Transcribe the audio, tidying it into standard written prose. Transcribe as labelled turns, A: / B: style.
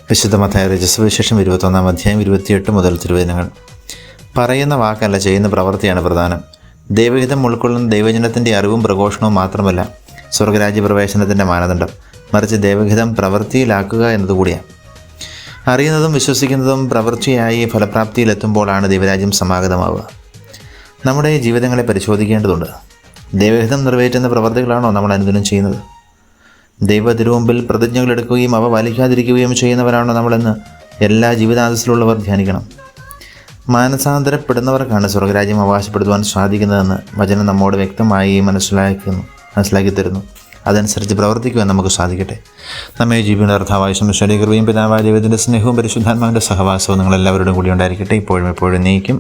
A: വിശുദ്ധ മത്തായി അറിയിച്ച സുവിശേഷം 21-ാം അധ്യായം 28 മുതൽ തിരുവചനങ്ങൾ. പറയുന്ന വാക്കല്ല, ചെയ്യുന്ന പ്രവൃത്തിയാണ് പ്രധാനം. ദൈവഹിതം ഉൾക്കൊള്ളുന്ന ദൈവജനത്തിൻ്റെ അറിവും പ്രഘോഷണവും മാത്രമല്ല സ്വർഗരാജ്യ പ്രവേശനത്തിൻ്റെ മാനദണ്ഡം, മറിച്ച് ദൈവഹിതം പ്രവൃത്തിയിലാക്കുക എന്നതുകൂടിയാണ്. അറിയുന്നതും വിശ്വസിക്കുന്നതും പ്രവൃത്തിയായി ഫലപ്രാപ്തിയിലെത്തുമ്പോഴാണ് ദൈവരാജ്യം സമാഗതമാവുക. നമ്മുടെ ജീവിതങ്ങളെ പരിശോധിക്കേണ്ടതുണ്ട്. ദൈവഹിതം നിറവേറ്റുന്ന പ്രവൃത്തികളാണോ നമ്മൾ അനുദിനം ചെയ്യുന്നത്? ദൈവ തിരുമുമ്പിൽ പ്രതിജ്ഞകൾ എടുക്കുകയും അവ പാലിക്കാതിരിക്കുകയും ചെയ്യുന്നവരാണോ നമ്മളെന്ന് എല്ലാ ജീവിതാന്തസ്സിലുള്ളവർ ധ്യാനിക്കണം. മാനസാന്തരപ്പെടുന്നവർക്കാണ് സ്വർഗരാജ്യം അവകാശപ്പെടുത്തുവാൻ സാധിക്കുന്നതെന്ന് വചനം നമ്മോട് വ്യക്തമായി മനസ്സിലാക്കി തരുന്നു. അതനുസരിച്ച് പ്രവർത്തിക്കുവാൻ നമുക്ക് സാധിക്കട്ടെ. നമ്മെ ജീവിക്കുന്ന കർത്താവായ ശരീരകൃപയും പിതാവായ ദൈവത്തിൻ്റെ സ്നേഹവും പരിശുദ്ധാത്മാവിൻ്റെ സഹവാസവും നിങ്ങളെല്ലാവരോടും കൂടി ഉണ്ടായിരിക്കട്ടെ, ഇപ്പോഴും എപ്പോഴും നീക്കും.